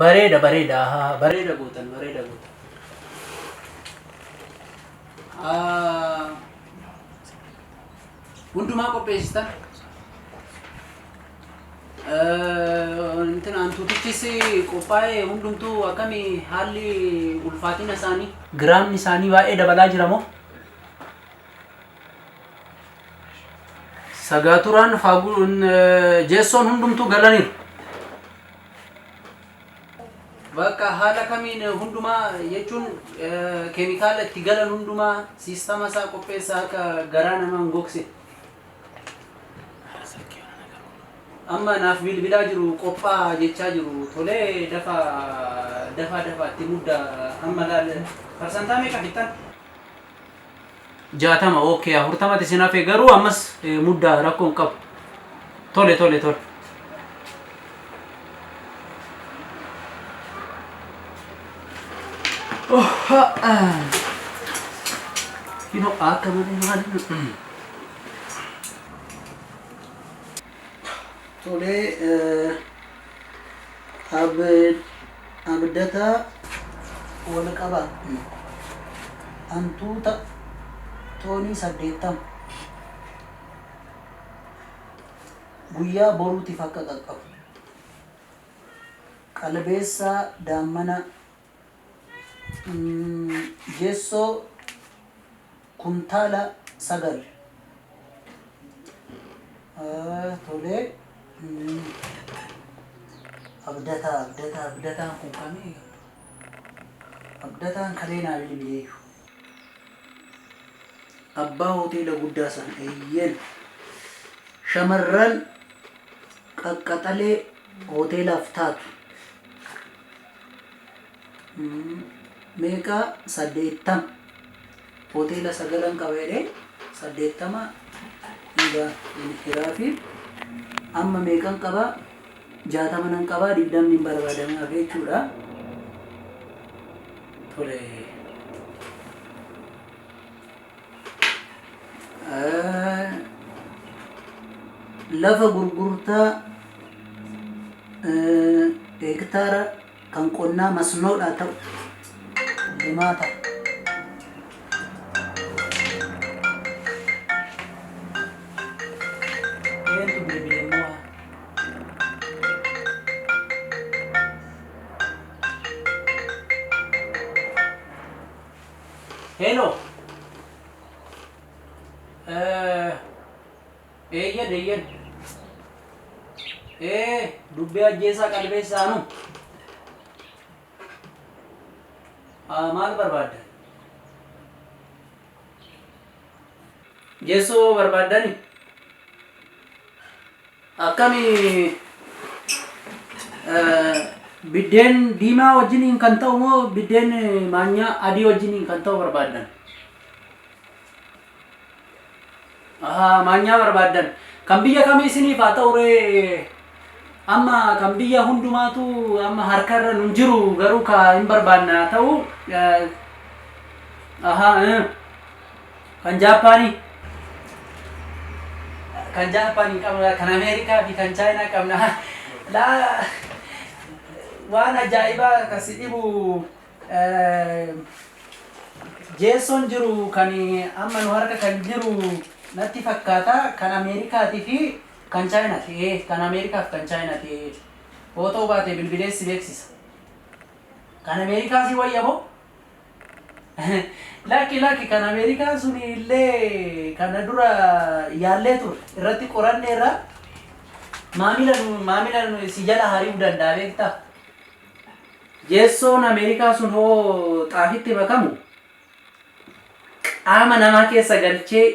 bareeda haa bareeda gootan. Hundumaa qopheessitan. Intan antuutichis qophaa'ee hundumtuu akkamii haalli ulfaatina isaanii giraamni isaanii baay'ee dabalaa jira moo? Sagaaturaan faaguun jeessoon hundumtuu galaniiru. Bakka haala kamiin hundumaa jechuun keemikaala itti galan hundumaa siistama isaa qopheessaa akka garaa namaa hin gogse. Amma naaf bilbilaa jiru qophaa jechaa jiru tolee dafa itti mudda amma laal parsantaa meeqa fixxan? 60 okay 40 isin hafe garuu ammas mudda rakkoon qabu. Tole. Akka malee tole abdata wal qaba antuuta toonii 80 guyyaa boruutiif akka qaqqabu qalbeessaa daammana jeessoo kuntaala 9 tole abdataan kun kamii abdataan kaleenaa bilbileeyu abbaa hoteela guddaa san eeyyen shamarran qaqqaxalee hoteelaaf taatu meeqa 80 hoteela 9 qabeedhe 80 hiraafi amma meeqan qaba 60 nan qaba 20 hin barbaadamee jechuudha. Tole lafa gurgurtaa hektaara kan qonnaa masnoodhaa ta'u limaata. Hello. Eeyyan. Dubbii ajjeesaa qalbeessaa nu. Maal barbaadda? Jeessoo barbaaddani? Akkami biddeen diimaa wajjiniin kan ta'u moo biddeen maanyaa adii wajjiniin kan ta'u barbaaddan? Maanyaa barbaaddan. Kan biyya kamii isiniif haa ta'u ree? Amma kan biyya hundumaatu amma harkarra nun jiru garuu ka hin barbaanna haa ta'u. Kan Jaappaanii. Kan Jaappaanii qabna, kan Ameerikaa fi kan Chaayinaa qabna. Waan ajaa'ibaa akkasi dhibu jeessoon jiru kan amma nu harka kan jiru natti fakkaata kan Ameerikaatii fi kan Chaayinaati. Kan Ameerikaa fi kan Chaayinaati. Yoo ta'u baate bilbileessi beeksisa. Kan Ameerikaa si wayyamoo? Lakki kan Ameerikaa sun illee kana dura yaallee ture irratti qoranneerra maamila si jala hari'uu danda'a beektaa? Jeessoon Ameerikaa sun hoo xaafitti makamu qaama namaa keessa galchee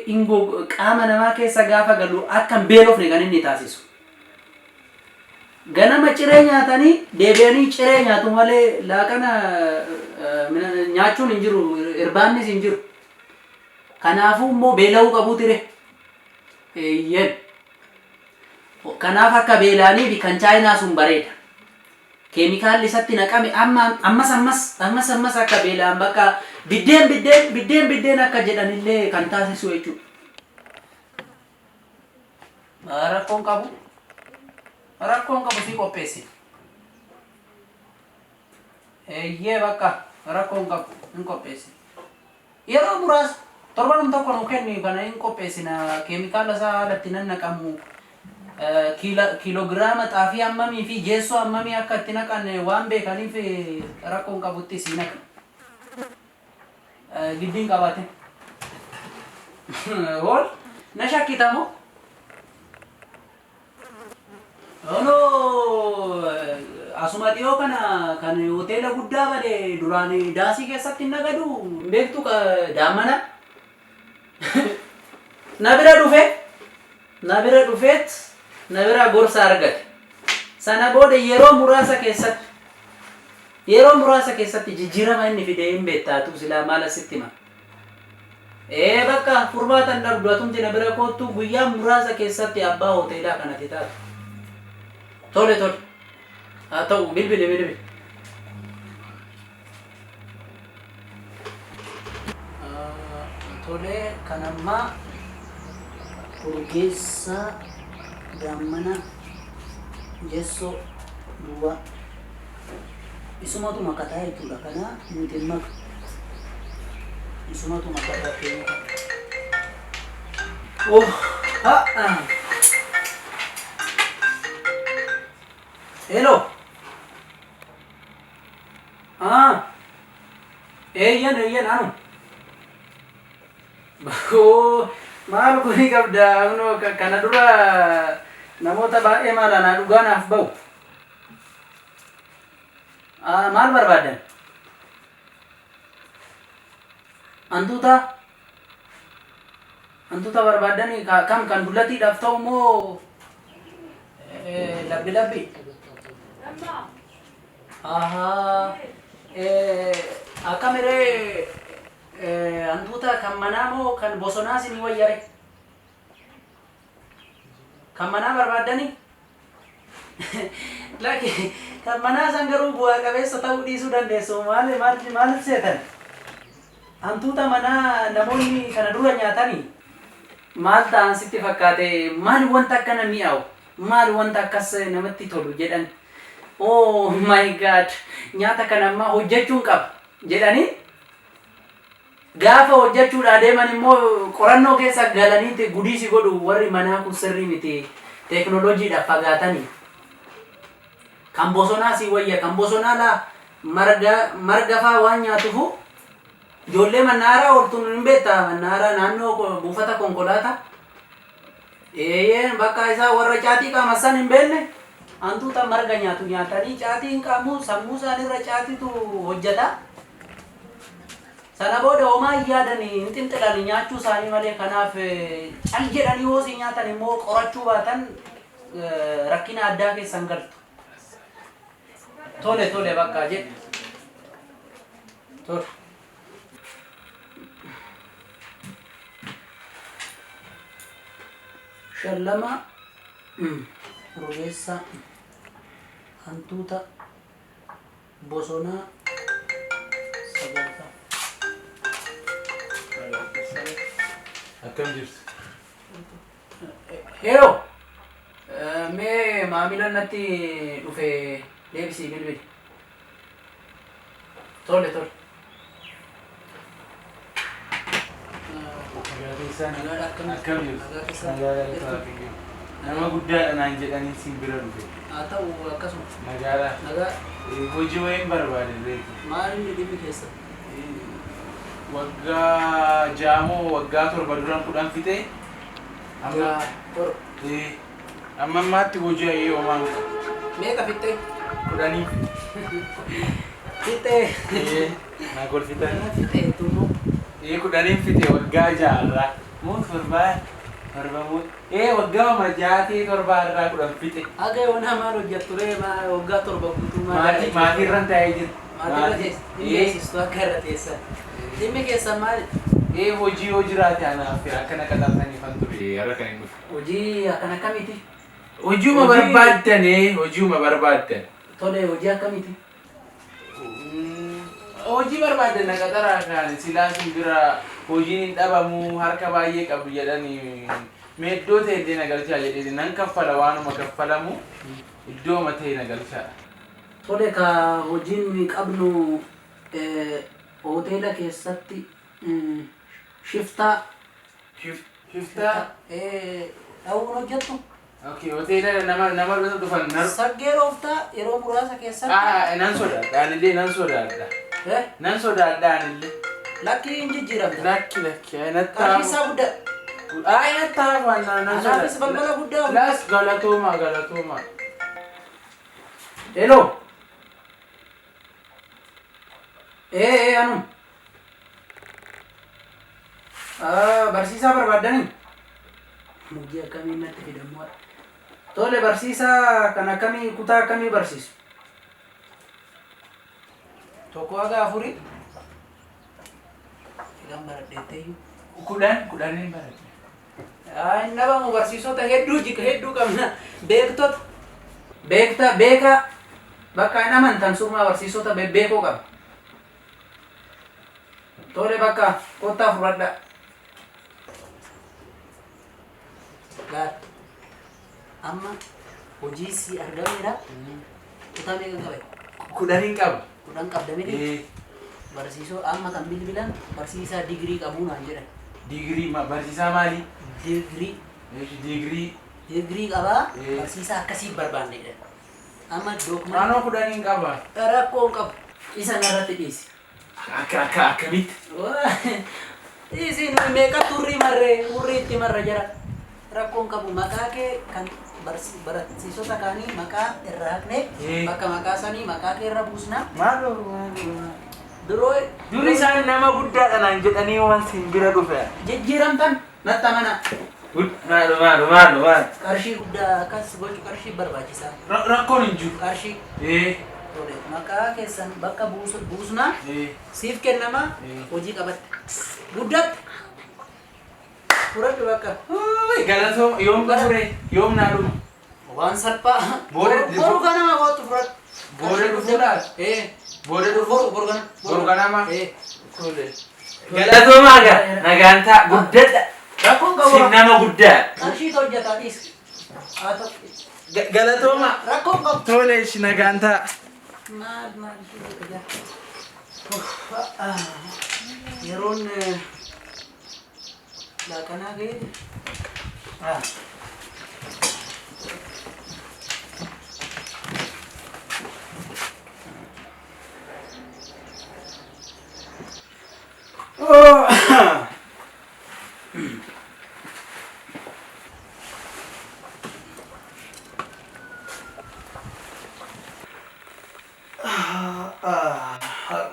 qaama namaa keessa gaafa galu akka hin beelofne kan inni taasisu. Ganama ciree nyaatanii deebi'anii ciree nyaatu malee laaqana nyaachuun hin jiru, irbaannis hin jiru. Kanaafuu immoo beela'uu qabu ture. Kanaaf akka beela'anii fi kan Chaayinaa sun bareeda. Keemikaalli isatti naqame ammas akka beela'an bakka biddeen akka jedhanillee kan taasisu jechuudha. Rakkoon qabu si qopheessi. Eeyyee bakka rakkoon qabu hin qopheessi. Yeroo muraasa torbanum tokko nu kenni kana hin qopheessina keemikaala isaa haalatti nannaqamu kiiloogiraama xaafii hammamii fi jeessoo hammamii akka itti naqanne waan beekaniif rakkoon qabutti sii naqna. Giddiin qabaate. Hol na shakkitamoo? Ono asuma dhiyoo kana kan hoteela guddaa bade duraan daasii keessatti hin nagadu beektu daammana na bira dhufeet na bira gorsa argate sana booda yeroo muraasa keessatti jijjiirama inni fide hin beektaatu silaa maal asitti hima. Bakka furmaatan dhabdu atumti na bira koottu guyyaa muraasa keessatti abbaa hoteelaa kanatti taatu. Tole. Haa ta'u bilbili. Tole kan ammaa Urgeessa Daammana Jeessoo Duwwaa isumatu makataa jechuudha kana nuti maka isumatu makataa keenya. Hello. Eeyyan anu. Maal kuni qabda kana dura namoota baay'ee maalaan dhugaanaaf ba'u. Maal barbaadan? Hantuuta barbaadanii kam kan dullatiidhaaf ta'u moo labbi? Akkamiree hantuuta kan manaa moo kan bosonaa isinii wayyare? Kan manaa barbaadanii? Laki kan manaa san garuu bu'aa qabeessa ta'uu dhiisuu dandeessu maal seetan? Hantuuta manaa namoonni kana dura nyaatanii maal ta'an sitti fakkaate? Maal wanta akkana mi'aawu? Maal wanta akkas namatti tolu jedhan? Oh my god, nyaata kana ammaa hojjechuun qaba jedhanii gaafa hojjechuudha deeman immoo qorannoo keessa galaniiti gudiisi godhu warri manaa kun sirrii miti teeknooloojiidhaaf fagaatanii. Kan bosonaa si wayya kan bosonaa la marga faa waan nyaatufu ijoollee mannaaraa ooltuun hin beektaa mannaaraa naannoo buufata konkolaataa. Bakka isaa warra caatii qaamassan hin beekne hantuuta marga nyaatu nyaatanii caatiin qaamuu sammuu isaaniirra caatitu hojjeta. Sana booda homaa hin yaadanii hin xinxilanii nyaachuu isaanii malee kanaaf cal jedhanii hoosii nyaatan immoo qorachuu baatan rakkina addaa keessan galtu. Tole bakka jedhu. Tole. Shallama Urgeessa hantuuta bosonaa sagaltaa. Akkam jirtu? Yeroo mee maamila natti dhufe deebisii bilbili. Tole. Akkam jirtu? Nama guddaadha naan jedhanii siin bira dhufe. Haa ta'u akkasuma. Nagaa. Hojii wayiin barbaade beeku. Maal inni dhimmi keessa? Waggaa jaamoo waggaa 7 duraan 10 fixee. Amma ammaatti hojii ayyee homaan meeqa fixee? 10 fixee. Naa golfitan. Fixee tumoo. 10 fixee waggaa jaarraa. Moo torbamoo waggaa majaatee 7 irraa 10 fixe. Aga yoona maal hojjettu ree waggaa 7 guutuu maatii irraan taa'ee jiru. Maatii irra akka irra teessan. Dhimmi keessan maali? Hojii yoo jiraate anaaf akkana qaxartanii fan ture har'a kan hin dhufe. Hojii akkana akkamiiti? Hojiuma barbaaddan. Tole hojii akkamiiti? Hojii barbaaddan qaxaraa kan silaa sun bira hojiin hin dhabamu harka baay'ee qabu jedhanii meeddoo ta'e illee nagalchaa jedhee nan kaffala waanuma kaffalamu iddoo matee nagalchaa. Tole ka hojiin nuyi qabnu hoteela keessatti shiftaa ta'uun hojjettu. Okay, hoteela nama dhufan Saggee dhooftaa yeroo muraasa keessatti. Nan sodaadha anillee nan sodaadha. Nan sodaadha anillee. Lakki hin jijjiiramne. Lakki Qarshii isaa guddaa. nattaa waan nan Anaafis balbala guddaa. Las galatooma. Hello. Anu. Barsiisaa barbaaddanii? Mujjii akkamii natti fidamu. Tole barsiisaa kan akkamii kutaa akkamii barsiisu? Tokko haga afurii? Filan baradheettee kudhanin baradhe. Hin dhabamu barsiisota hedduu qabna. Beekaa bakka hin amantan summaa barsiisota bebbeekoo qaba. Tole bakka kottaa fudhadhaa. Gaar amma hojii si argameera. Kutaa meeqa qabe? Kudhanin qaba. Kudhan qabdamee barsiisoo amma kan bilbilan barsiisaa digirii qabu naan jedhan. Digirii barsiisaa maali? Digirii qabaa barsiisaa akkasii barbaannedha. Amma Naannoo kudhanin qaba. rakkoon qabu isa narratti dhiisi. Akkamitti? Isin meeqa hurrii itti marra jira. Rakkoon qabu maqaa kee kan barsiisota kaanii maqaa irraa haqne bakka maqaa sanii maqaa kee irra buusna. Duri isaan nama guddaadha naan jedhanii waan siin bira dhufe. Jijjiiramtan natti amana. Maal? Qarshii guddaa akkas gochuu qarshii barbaachisaa. Rakkoon hin jiru. Qarshii. Maqaa keessan bakka buusna siif kennama hojii qabatte. Guddatte. Fudhadhu bakka. Galatoo yoom ture? Yoom naa dhuma? Waan salphaa. Boru ganama kootu fudhadhu. Booda dhufuudhaaf? Booda dhufu? Boru ganama? Galatoo maaga? Nagaantaa guddadha. Rakkoon qabu. Sin nama guddaa. Qarshiitu hojjetaa dhiis. Galatooma. Rakkoon qabu. Tole ishi nagaantaa. Maal yeroon laaqanaa ga'e.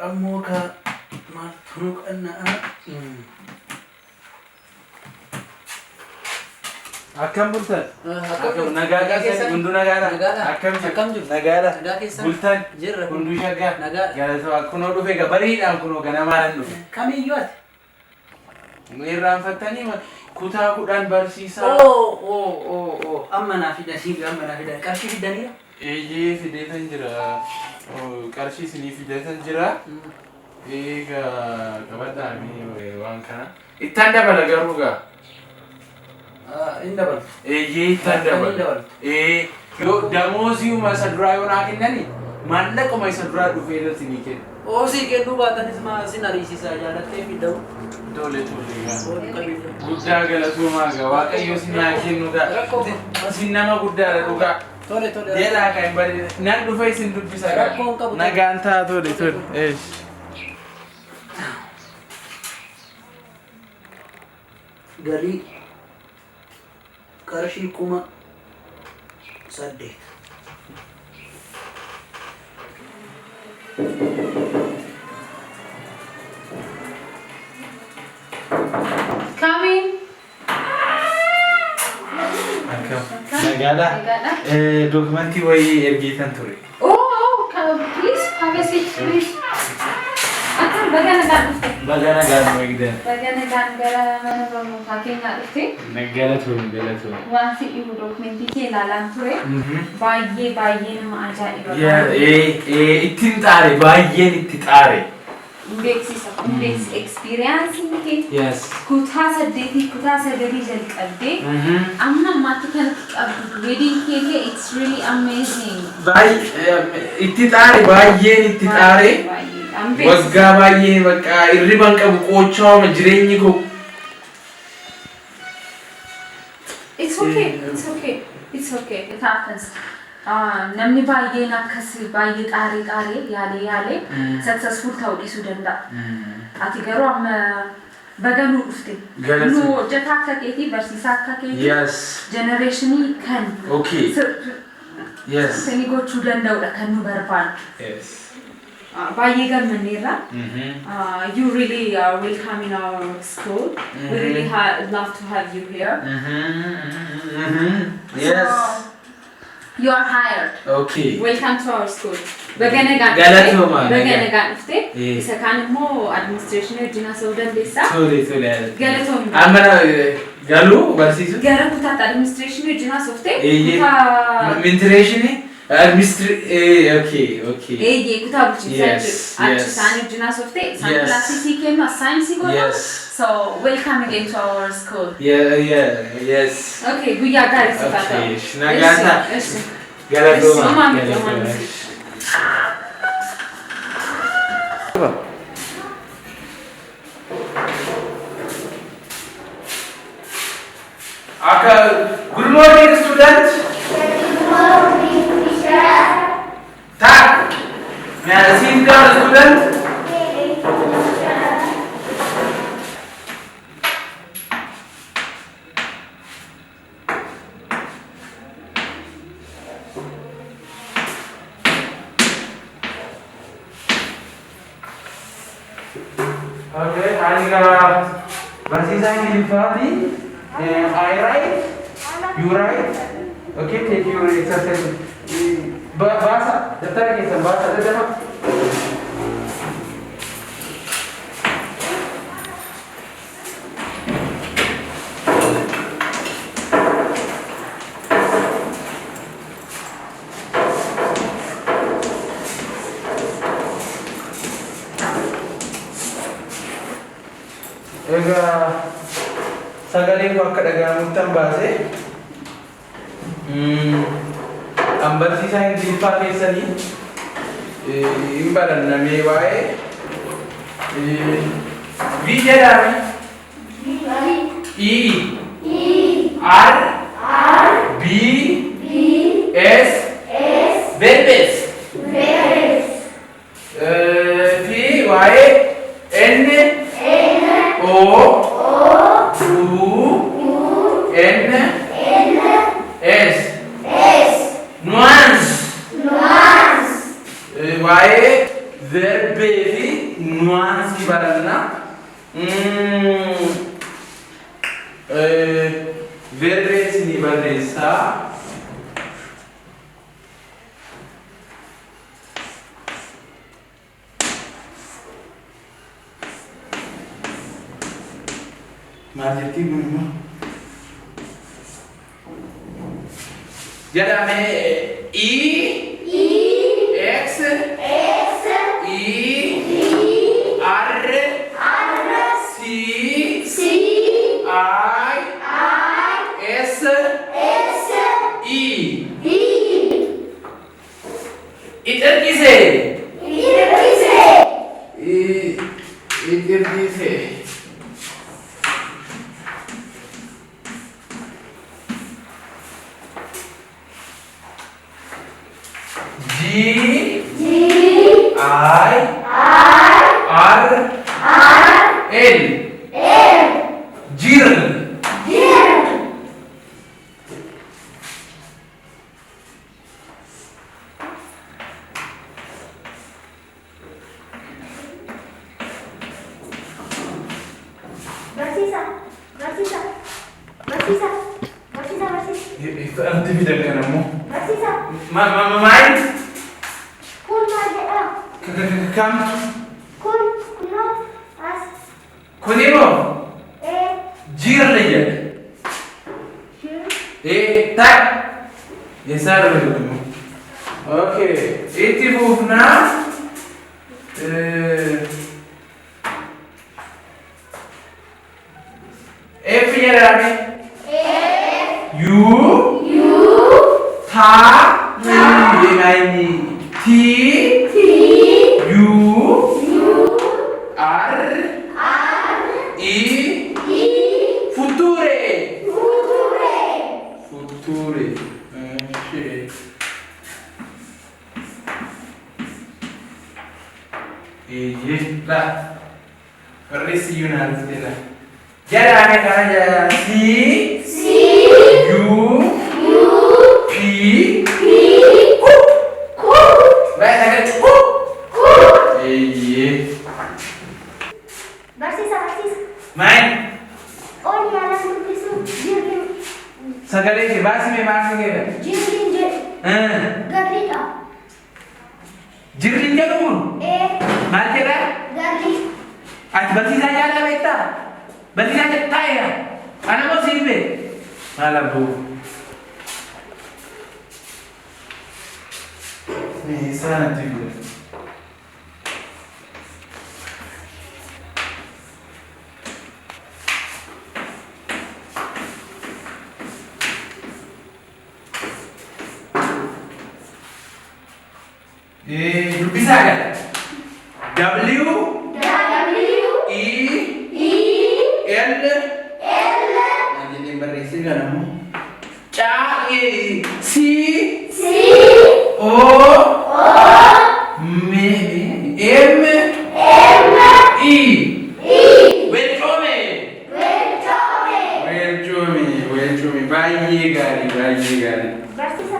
Ammoo ka maal tunuu qannaa. Akkam bultan? Nagaadhaa keessan hunduu nagaadhaa? Akkam jiru? Nagaadhaa. Bultan? Jirra. Hunduu shaggaa? Nagaadha. Galatoo kunoo dhufe gabariidhaan kunoo ganamaan dhufe. Kamiyyuu ati? Irraanfattanii kutaa kudhan barsiisaa. Amma naa fidanii qarshii fidaniira? Eeyyee fideetan jira. Qarshii isinii fideetan jira. Eegaa qabadhaanii waan kana. Ittaan dabala garuu gaa. Hin dabaltu. Eeyyee ittaan dabala. Yoo damoosiuma isa duraa yoo naa kennani maallaquma isa duraa dhufee irratti ni kenna. Oosii kennuu baatanis sin ariisisaa jaalattee fiddamu. Tole. Guddaa galatoomaa gaa Waaqayyo sin haa kennu gaa. Sin nama guddaadha dhugaa. Tole. Jedhaa kan bari nan dhufe isin dubbisa gaa. Rakkoon qabu. Nagaan taa tole. Galii qarshii 8,000. Coming. Nagaadhaa. Dokumentii wayii ergeetan ture. Please have a seat, please. Bagana Nagaan eegdan. gara mana barnootaa keenyaa dhufte. Galatoo. Waan si dhibu dokumentii kee ilaalaan ture. Baay'ee nama ajaa'iba. Ittiin xaare baay'een itti xaare. beeksisa experience ke Yes. kutaa saddeetii jalqabdee amma ammaatti kanatti qabdu wedding keekee it's really amazing. Itti xaare baay'een itti xaare waggaa baay'ee bakka irriban qabu qoochaawama jireenyi koo. It's okay. It happens. Namni baay'een akkas baay'ee xaaree yaalee successful ta'uu dhiisuu danda'a. Ati garuu amma baga nuu dhufte. Nu hojjetaa akka keetii barsiisaa akka keetii. Yes. Generationii kan. Okay. Yes. Sani gochuu danda'udha kan nu barbaadu. Yes. Baay'ee gammanneerra. You really are welcome in our school. We really love to have you here. Yes. So, you are hired. Okay. Welcome to our school. Bagana Galatoma. dhufte. Isa kaan immoo administration wajjin haasa'uu dandeessaa. Tole. Galatoma. Amma galuu barsiisu. Gara kutaatti administration wajjin haasofte. Administration. Okay. Kutaa bulchiinsaa jechuudha. Achi isaan wajjin haasofte. Isaan kilaasii kennu saayinsii godhu. Yes. So welcome again to our school. Yes. Okay, guyyaa gaarii si taata. Okay, nagaata. Galatoma. Good morning, student. Good morning, teacher. Tak. May I sit down, student? Okay, barsiisaa Ingiliffaati. I write, you write. Okay, take your exercise. Bahasa, daftara keessan bahasa dadama. Sagaleen koo akka dhaga'amutti baase. An barsiisaa Ingiliffaa keessanii hin barannamee waa'ee V jedhame. E R B S Verbes. Fi waa'ee N O N S nuance waa'ee verbee fi nuance baranna. Verbee isinii barreessaa. Maal jettii kun immoo? Jedhame E X E R C I S E. Itirkise. G I R L Girl. Anti video kanammo. Mind. Kam. Kunimo. Girl ya. Tak. Yesar begitu. Oke. Iti bufna. jedhame. U tha T U R E future. Lah, perisi Yunan lah. Jedhame kana C U P baik sangat Barsiisa. main Oh, ni anak tulisu. sagale ke basi ke Jirgin. Garlita. jirrin jedhamu maal jedha Garli. ati barsiisaa jaalala beektaa barsiisaa taa'eera ana moo siin beek maal abboo isaanatti fida dubbisaa gala W E L Anjing berisi kan kamu? C O M E Welcome bayi gari Barsiisa.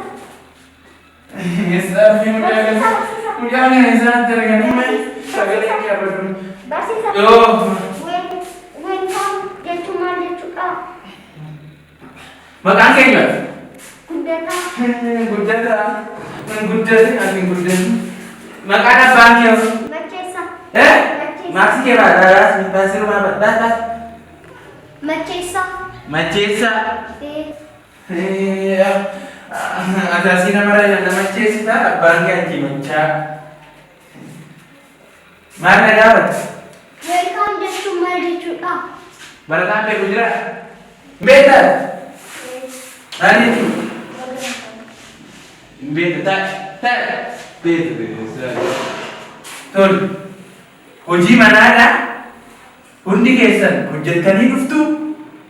Esa Jangan tergani sagale kya badu Barsiisa. Oh Welcome. Jechuudha. makan kaya Gudata. Guddata makan apa kya Macheessa. Maksi kya bada pasir ma bada Macheessa ada sih nama Macheessa abang ganti macam mana dapat Welcome jechuudha. Balataan pe Gujarat beta Ani tu beta tak beta tol hojii manaadha hundi keessan hojjettanii dhuftu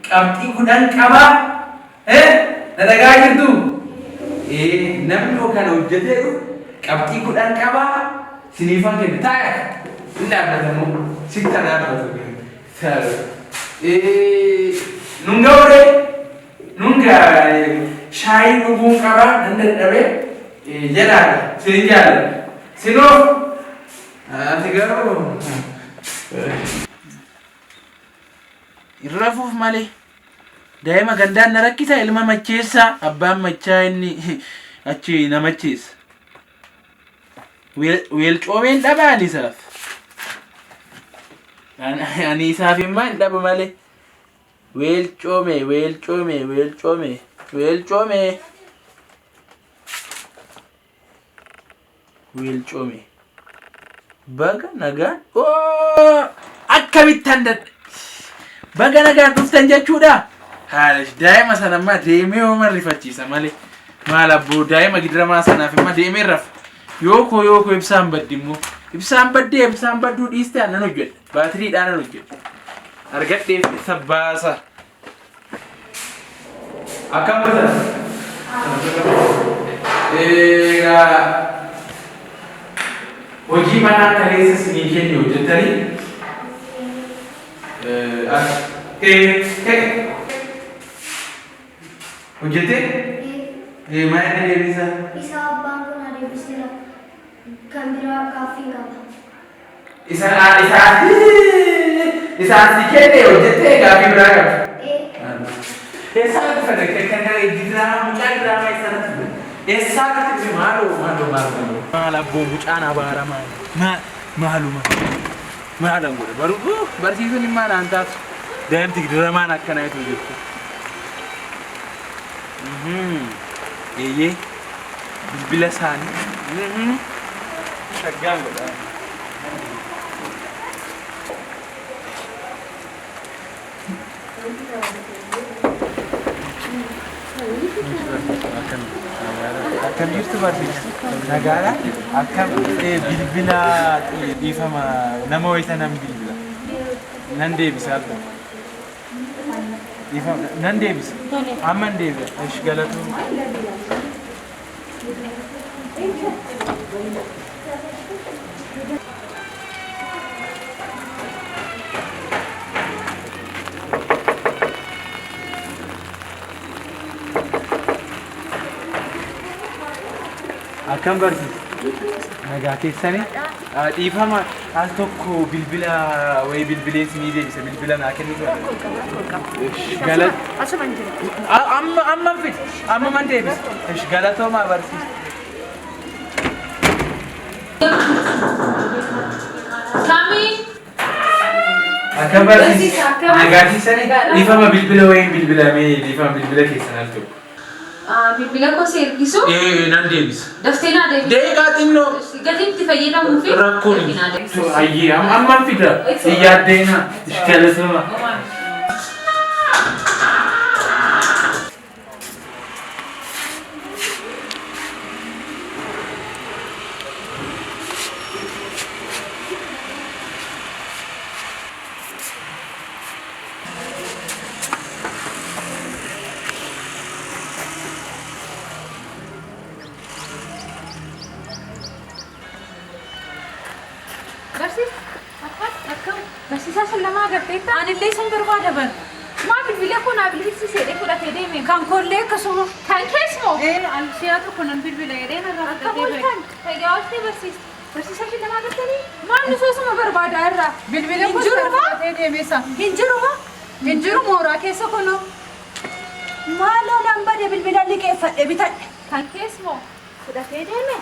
qabxii kudhan qaba na dhagaa jirtu namni kana hojjetee qabxii kudhan qaba siniifan kenna taa'e hin dhaabbatamu sitta dhaabbatu nunga shaayii dhuguun qaba nan dadhabe jedhaadha sin jaalladha sinoo ati garuu irrafuuf malee daa'ima gandaan na rakkisa ilma macheessa abbaan machaa inni achi na macheessa weelcoomeen dhabaan isaaf ani isaaf immaa hin dhabu malee weelcoome baga nagaan akkamittan dadhe baga nagaan dhuftan jechuudha haala daa'ima sanammaa deemee hooma rifachiisa malee maal abboo daa'ima gidiramaa sanaaf immaa deemee rafa yooko ibsaan baddi immoo ibsaan badduu dhiiste nan hojjedha baatiriidhaan nan hojjedha argadheef isa baasa akkam bata hojii manaa kaleessa sinii kenni hojjettanii hojjete maal inni deebisa Isa abbaan kun adeemsisera kan biraa gaaffii qaba. isaan si kenne hojjete gaaffii biraa qaba eessaatti fedhe kan mucaa diraamaa eessaatti fedhe eessaatti maal abboo mucaan abaara maalan godhe barsiisuun immaa naan taatu daa'imti diraamaan akkana jetu jirtu eeyyee bilbila isaanii shaggaan godha Akkam jirtu barsiisa? Nagaadha? Akkam bilbila dhiifama nama wayita nan bilbila. Nan deebisa abba. Dhiifama nan deebisa. Amma nan deebisa. Ish galatoom. Akkam barsiisa? Nagaa keessanii? Dhiifama al tokko bilbila wayii bilbileensi ni deebisa bilbila naa kennitu. Galat. Asuma hin jiru. Amman fide. Amman deebisa. Ish galatoomaa barsiisa. Kami? Akkam barsiisa? Nagaa keessanii? Dhiifama bilbila wayiin bilbilamee dhiifama bilbila keessan al tokko. Bilbila koo seergisu? Nan deebisa. Daftee naa deebisu? Deeqaa xinnoo. Gatiin itti fayyadamuu fi Rakkoon daftee naa deebisu. ayyee amman fida. Iyyaaddeenaa. Ish galatoomaa. Barsiisaa sun lamaa agarteetta? Anillee isin barbaadaban. Maa bilbila kun naa bilbilsiisee dhee fudhatee deeme. Kan koollee akkasuma. Kan keessumoo? Siyaa tokko nan bilbila jedhee narraa fudhatee deeme. Akka bultan? Fayyaa ooltee barsiisa. Barsiisaa sun lamaa agartanii? Maal nu soosuma barbaadaa irraa? Bilbila kun fudhatee deemesa. Hin jiru moo? Hin jiru mooraa keessa kunoo. Maaloo nan bade bilbila liqeeffadhe bitadhe. Kan keessumoo? Fudhatee deeme.